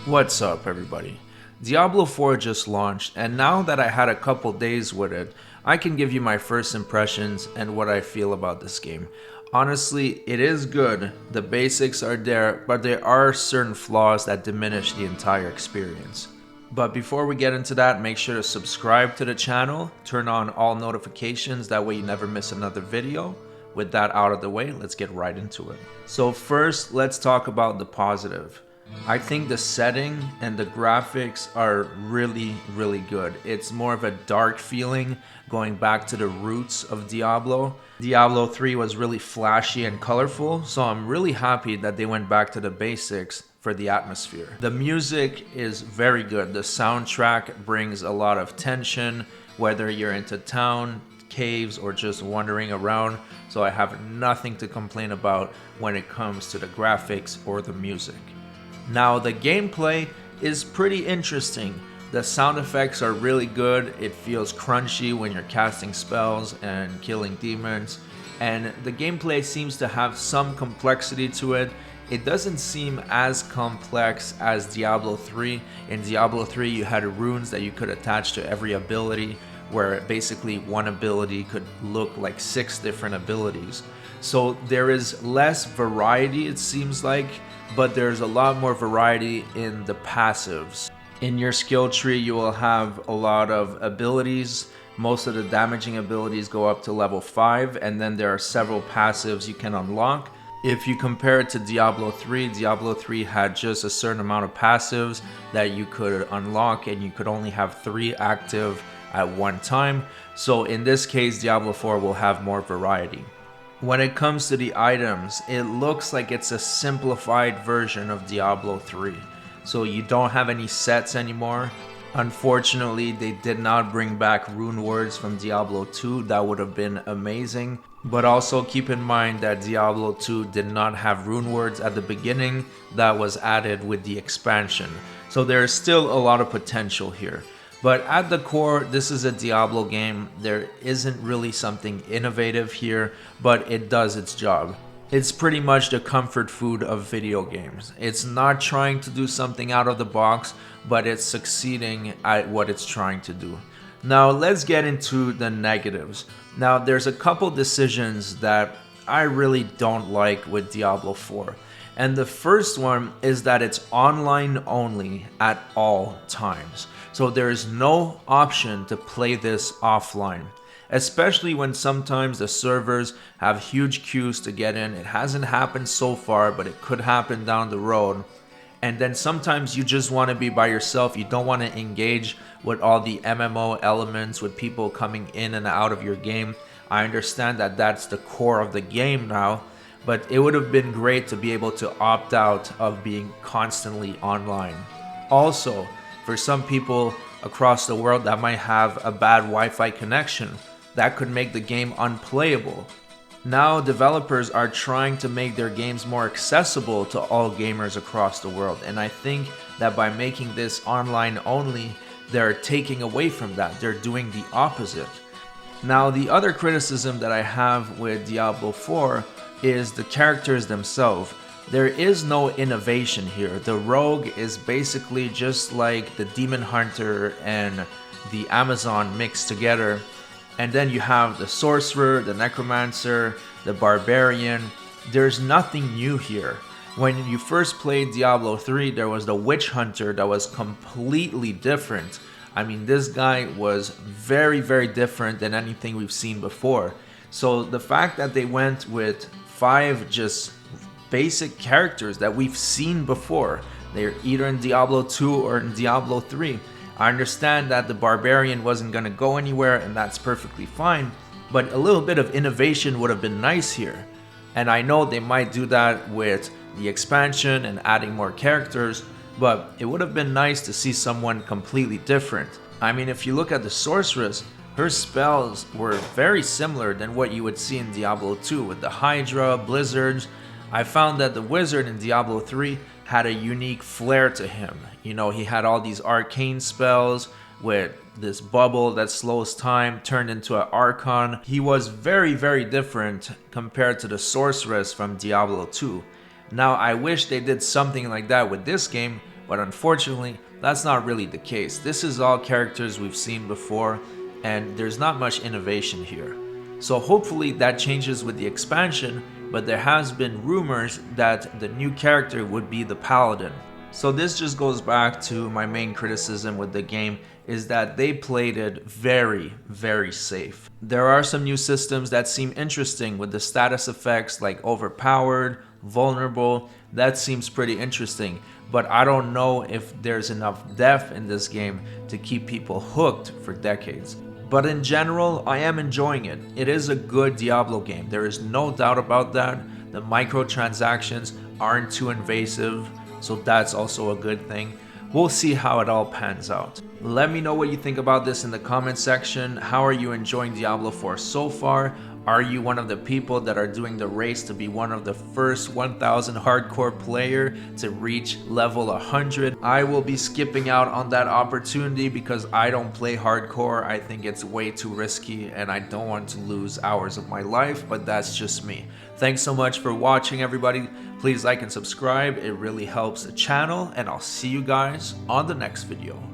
What's up, everybody? Diablo 4 just launched, and now that I had a couple days with it, I can give you my first impressions and what I feel about this game. Honestly, it is good, the basics are there, but there are certain flaws that diminish the entire experience. But before we get into that, make sure to subscribe to the channel, turn on all notifications, that way you never miss another video. With that out of the way, let's get right into it. So first, let's talk about the positive. I think the setting and the graphics are really good. It's more of a dark feeling, going back to the roots of Diablo. Diablo 3 was really flashy and colorful, so I'm really happy that they went back to the basics for the atmosphere. The music is very good. The soundtrack brings a lot of tension, whether you're into town, caves, or just wandering around, so I have nothing to complain about when it comes to the graphics or the music. Now, the gameplay is pretty interesting. The sound effects are really good. It feels crunchy when you're casting spells and killing demons. And the gameplay seems to have some complexity to it. It doesn't seem as complex as Diablo 3. In Diablo 3, you had runes that you could attach to every ability, where basically one ability could look like 6 different abilities. So there is less variety, it seems like, but there's a lot more variety in the passives. In your skill tree, you will have a lot of abilities. Most of the damaging abilities go up to level 5, and then there are several passives you can unlock. If you compare it to Diablo 3, Diablo 3 had just a certain amount of passives that you could unlock, and you could only have 3 active at one time. So in this case, Diablo 4 will have more variety. When it comes to the items, it looks like it's a simplified version of Diablo 3. So you don't have any sets anymore. Unfortunately, they did not bring back rune words from Diablo 2. That would have been amazing. But also keep in mind that Diablo 2 did not have rune words at the beginning. That was added with the expansion. So there is still a lot of potential here. But at the core, this is a Diablo game. There isn't really something innovative here, but it does its job. It's pretty much the comfort food of video games. It's not trying to do something out of the box, but it's succeeding at what it's trying to do. Now let's get into the negatives. Now there's a couple decisions that I really don't like with Diablo 4. And the first one is that it's online only at all times. So there is no option to play this offline, especially when sometimes the servers have huge queues to get in. It hasn't happened so far, but it could happen down the road. And then sometimes you just want to be by yourself. You don't want to engage with all the MMO elements, with people coming in and out of your game. I understand that that's the core of the game now, but it would have been great to be able to opt out of being constantly online. Also, for some people across the world that might have a bad Wi-Fi connection, that could make the game unplayable. Now developers are trying to make their games more accessible to all gamers across the world, and I think that by making this online only, they're taking away from that. They're doing the opposite. Now the other criticism that I have with Diablo 4 is the characters themselves. There is no innovation here. The rogue is basically just like the demon hunter and the Amazon mixed together. And then you have the sorcerer, the necromancer, the barbarian. There's nothing new here. When you first played Diablo 3, there was the witch hunter that was completely different. I mean, this guy was very different than anything we've seen before. So the fact that they went with 5 just basic characters that we've seen before, they're either in Diablo 2 or in Diablo 3. I understand that the barbarian wasn't going to go anywhere, and that's perfectly fine, but a little bit of innovation would have been nice here. And I know they might do that with the expansion and adding more characters, but it would have been nice to see someone completely different. I mean, if you look at the sorceress, her spells were very similar than what you would see in Diablo 2 with the Hydra, blizzards. I found that the wizard in Diablo 3 had a unique flair to him. You know, he had all these arcane spells with this bubble that slows time turned into an archon. He was very different compared to the sorceress from Diablo 2. Now I wish they did something like that with this game, but unfortunately, that's not really the case. This is all characters we've seen before, and there's not much innovation here. So hopefully that changes with the expansion, but there has been rumors that the new character would be the Paladin. So this just goes back to my main criticism with the game, is that they played it very safe. There are some new systems that seem interesting with the status effects like overpowered, vulnerable. That seems pretty interesting, but I don't know if there's enough depth in this game to keep people hooked for decades. But in general, I am enjoying it. It is a good Diablo game. There is no doubt about that. The microtransactions aren't too invasive, so that's also a good thing. We'll see how it all pans out. Let me know what you think about this in the comment section. How are you enjoying Diablo 4 so far? Are you one of the people that are doing the race to be one of the first 1000 hardcore player to reach level 100? I will be skipping out on that opportunity because I don't play hardcore. I think it's way too risky and I don't want to lose hours of my life, but that's just me. Thanks so much for watching, everybody. Please like and subscribe. It really helps the channel, and I'll see you guys on the next video.